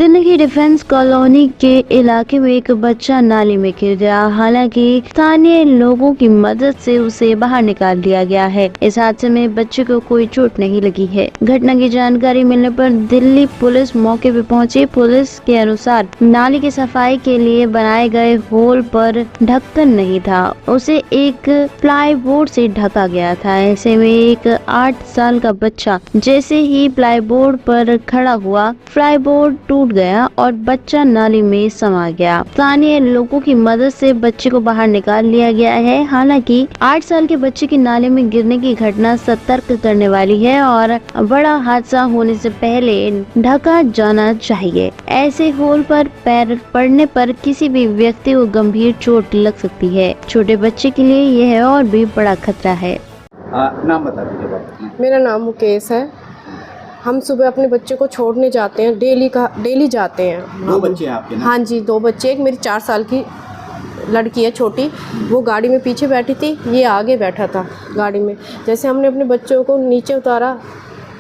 दिल्ली की defence colony के इलाके में एक बच्चा नाली में गिर गया। हालांकि स्थानीय लोगों की मदद से उसे बाहर निकाल दिया गया है। इस हादसे में बच्चे को कोई चोट नहीं लगी है। घटना की जानकारी मिलने पर दिल्ली पुलिस मौके पर पहुंची। पुलिस के अनुसार नाली की सफाई के लिए बनाए गए होल पर ढक्कन नहीं था, उसे एक प्लाईबोर्ड से ढका गया था। ऐसे में एक 8 साल का बच्चा जैसे ही प्लाईबोर्ड पर खड़ा हुआ, प्लाईबोर्ड टूट गया और बच्चा नाली में समा गया। स्थानीय लोगों की मदद से बच्चे को बाहर निकाल लिया गया है। हालांकि 8 साल के बच्चे की नाले में गिरने की घटना सतर्क करने वाली है और बड़ा हादसा होने से पहले ढका जाना चाहिए। ऐसे होल पर पैर पड़ने पर किसी भी व्यक्ति को गंभीर चोट लग सकती है। छोटे बच्चे के लिए यह और भी बड़ा खतरा है। नाम बता दीजिए। मेरा नाम मुकेश है। हम सुबह अपने बच्चे को छोड़ने जाते हैं, डेली जाते हैं। 2 बच्चे हैं आपके ना? हाँ जी, 2 बच्चे। एक मेरी 4 साल की लड़की है छोटी, वो गाड़ी में पीछे बैठी थी, ये आगे बैठा था गाड़ी में। जैसे हमने अपने बच्चों को नीचे उतारा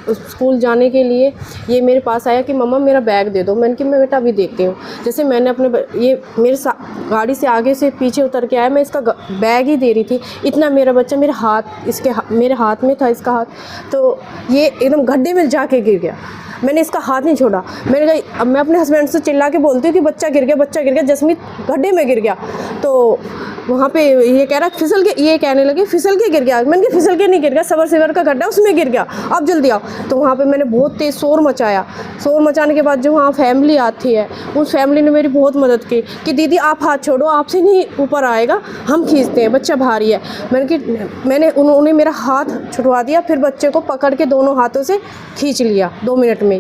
स्कूल जाने के लिए, ये मेरे पास आया कि मम्मा मेरा बैग दे दो। मैंने कि मैं बेटा अभी देखती हूँ। जैसे मैंने ये मेरे गाड़ी से आगे से पीछे उतर के आया, मैं इसका बैग ही दे रही थी, इतना मेरा बच्चा मेरे हाथ में था, इसका हाथ, तो ये एकदम गड्ढे में जाके गिर गया। मैंने इसका हाथ नहीं छोड़ा। मैंने कहा, अब मैं अपने हस्बैंड से चिल्ला के बोलती हूँ कि बच्चा गिर गया, जसमीत गड्ढे में गिर गया। तो वहाँ पे ये कह रहा फिसल के, ये कहने लगे फिसल के गिर गया। मैंने कहा फिसल के नहीं गिर गया, सिवर का गड्ढा उसमें गिर गया, अब जल्दी आओ। तो वहाँ पे मैंने बहुत तेज़ शोर मचाया। शोर मचाने के बाद जो वहाँ फैमिली आती है, उस फैमिली ने मेरी बहुत मदद की कि दीदी आप हाथ छोड़ो, आपसे नहीं ऊपर आएगा, हम खींचते हैं, बच्चा भारी है। उन्होंने मेरा हाथ छुड़वा दिया, फिर बच्चे को पकड़ के दोनों हाथों से खींच लिया 2 मिनट में।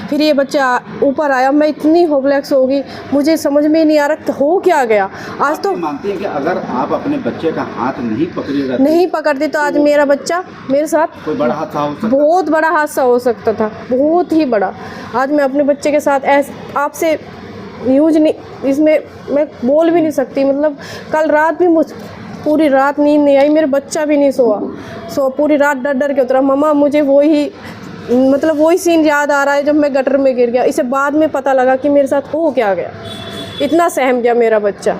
फिर ये बच्चा ऊपर आया। मैं इतनी होपलेस हो गई, मुझे समझ में नहीं आ रहा हो क्या गया। आज तो मानती है कि अगर आप अपने बच्चे का हाथ नहीं पकड़ती तो आज मेरा बच्चा मेरे साथ कोई बड़ा हादसा हो सकता, बहुत बड़ा हादसा हो सकता था, बहुत ही बड़ा। आज मैं अपने बच्चे के साथ आपसे न्यूज़ नहीं, इसमें मैं बोल भी नहीं सकती। मतलब कल रात भी पूरी रात नींद नहीं आई, मेरा बच्चा भी नहीं सोआ पूरी रात डर के उतरा। मम्मा मुझे वही सीन याद आ रहा है जब मैं गटर में गिर गया। इसे बाद में पता लगा कि मेरे साथ हो क्या गया, इतना सहम गया मेरा बच्चा।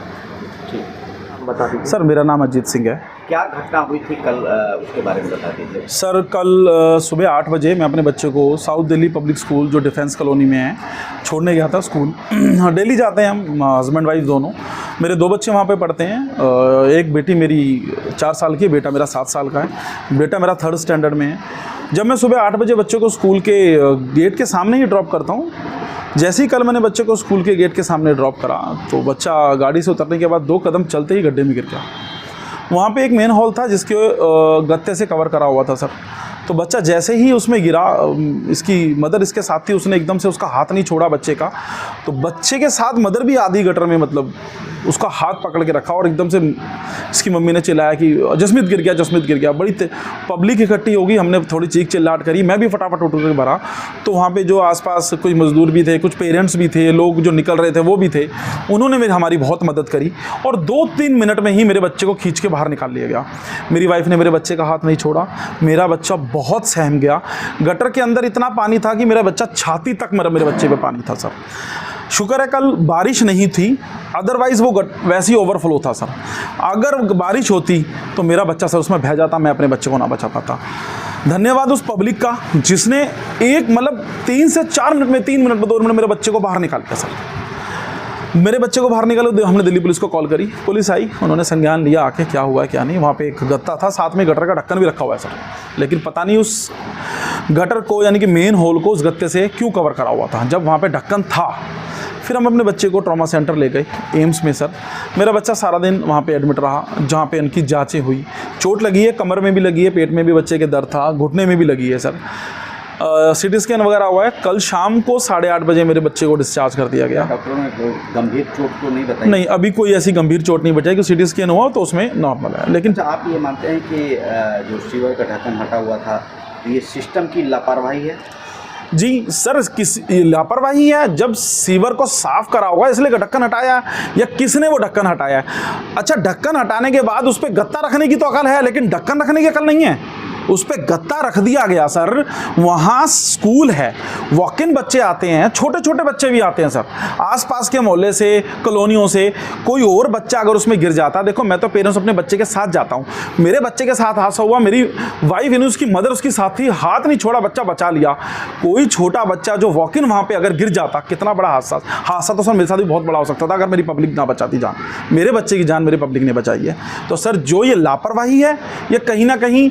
बता दीजिए सर, मेरा नाम अजीत सिंह है। क्या घटना हुई थी कल, उसके बारे में बता दीजिए। सर, कल सुबह 8 बजे मैं अपने बच्चे को साउथ दिल्ली पब्लिक स्कूल जो डिफेंस कॉलोनी में है छोड़ने गया था स्कूल। डेली जाते हैं हम, हस्बैंड वाइफ दोनों। मेरे 2 बच्चे वहाँ पे पढ़ते हैं। एक बेटी मेरी 4 साल की है, बेटा मेरा 7 साल का है। बेटा मेरा 3rd स्टैंडर्ड में है। जब मैं सुबह 8 बजे बच्चे को स्कूल के गेट के सामने ही ड्रॉप करता हूँ, जैसे ही कल मैंने बच्चे को स्कूल के गेट के सामने ड्रॉप करा तो बच्चा गाड़ी से उतरने के बाद 2 कदम चलते ही गड्ढे में गिर गया। वहाँ पे एक मेन हॉल था जिसके गत्ते से कवर करा हुआ था सर। तो बच्चा जैसे ही उसमें गिरा, इसकी मदर इसके साथ थी, उसने एकदम से उसका हाथ नहीं छोड़ा बच्चे का। तो बच्चे के साथ मदर भी आधी गटर में मतलब उसका हाथ पकड़ के रखा और एकदम से इसकी मम्मी ने चिल्लाया कि जसमीत गिर गया। बड़ी पब्लिक इकट्ठी होगी, हमने थोड़ी चीख चिल्लाहट करी। मैं भी फटाफट उठ के भरा। तो वहाँ पे जो आसपास कुछ मज़दूर भी थे, कुछ पेरेंट्स भी थे, लोग जो निकल रहे थे वो भी थे। उन्होंने हमारी बहुत मदद करी और 2-3 मिनट में ही मेरे बच्चे को खींच के बाहर निकाल लिया गया। मेरी वाइफ ने मेरे बच्चे का हाथ नहीं छोड़ा। मेरा बच्चा बहुत सहम गया। गटर के अंदर इतना पानी था कि मेरा बच्चा छाती तक मेरे बच्चे पे पानी था सर। शुक्र है कल बारिश नहीं थी, अदरवाइज़ वो वैसे ही ओवरफ्लो था सर। अगर बारिश होती तो मेरा बच्चा सर उसमें बह जाता, मैं अपने बच्चे को ना बचा पाता। धन्यवाद उस पब्लिक का जिसने 3 से 4 मिनट में, 3 मिनट में, 2 मिनट मेरे बच्चे को बाहर निकाल दिया सर। मेरे बच्चे को बाहर निकाले, हमने दिल्ली पुलिस को कॉल करी, पुलिस आई, उन्होंने संज्ञान लिया आके क्या हुआ है क्या नहीं। वहाँ पे एक गत्ता था, साथ में गटर का ढक्कन भी रखा हुआ है सर, लेकिन पता नहीं उस गटर को यानी कि मेन होल को उस गत्ते से क्यों कवर करा हुआ था जब वहाँ पे ढक्कन था। फिर हम अपने बच्चे को ट्रॉमा सेंटर ले गए एम्स में सर। मेरा बच्चा सारा दिन वहाँ पे एडमिट रहा, जहाँ पे उनकी जांचें हुई। चोट लगी है, कमर में भी लगी है, पेट में भी बच्चे के दर्द था, घुटने में भी लगी है सर। CT स्कैन वगैरह हुआ है। कल शाम को 8:30 बजे मेरे बच्चे को डिस्चार्ज कर दिया गया। डॉक्टरों ने गंभीर चोट तो नहीं बताई? नहीं, अभी कोई ऐसी गंभीर चोट नहीं बताई कि CT स्कैन हुआ तो उसमें नॉर्मल है। लेकिन अच्छा, आप ये मानते हैं कि जो सीवर का ढक्कन हटा हुआ था ये सिस्टम की लापरवाही है? जी सर, लापरवाही है। जब सीवर को साफ करा होगा इसलिए ढक्कन हटाया, या किसने वो ढक्कन हटाया? अच्छा, ढक्कन हटाने के बाद उस पर गत्ता रखने की तो अकल है, लेकिन ढक्कन रखने की अकल नहीं है। उस पर गत्ता रख दिया गया सर। वहाँ स्कूल है, वॉक इन बच्चे आते हैं, छोटे छोटे बच्चे भी आते हैं सर, आसपास के मोहल्ले से, कॉलोनियों से। कोई और बच्चा अगर उसमें गिर जाता, देखो मैं तो पेरेंट्स अपने बच्चे के साथ जाता हूँ, मेरे बच्चे के साथ हादसा हुआ, मेरी वाइफ यानी उसकी मदर उसकी साथ थी, हाथ नहीं छोड़ा, बच्चा बचा लिया। कोई छोटा बच्चा जो वॉक इन वहाँ पे अगर गिर जाता, कितना बड़ा हादसा तो सर मेरे साथ भी बहुत बड़ा हो सकता था अगर मेरी पब्लिक ना बचाती जान। मेरे बच्चे की जान मेरी पब्लिक ने बचाई है। तो सर जो ये लापरवाही है, ये कहीं ना कहीं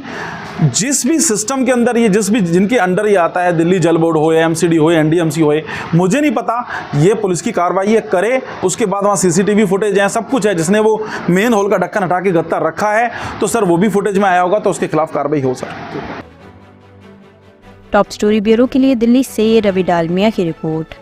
जिस भी सिस्टम के अंदर ये जिनके अंडर ये आता है, दिल्ली जल बोर्ड हो, एमसीडी हो, एनडीएमसी हो, मुझे नहीं पता, ये पुलिस की कार्रवाई ये करे। उसके बाद वहाँ सीसीटीवी फुटेज है, सब कुछ है। जिसने वो मेन होल का ढक्कन हटा के गत्ता रखा है तो सर वो भी फुटेज में आया होगा, तो उसके खिलाफ कार्रवाई हो सर। टॉप स्टोरी ब्यूरो के लिए दिल्ली से रवि डालमिया की रिपोर्ट।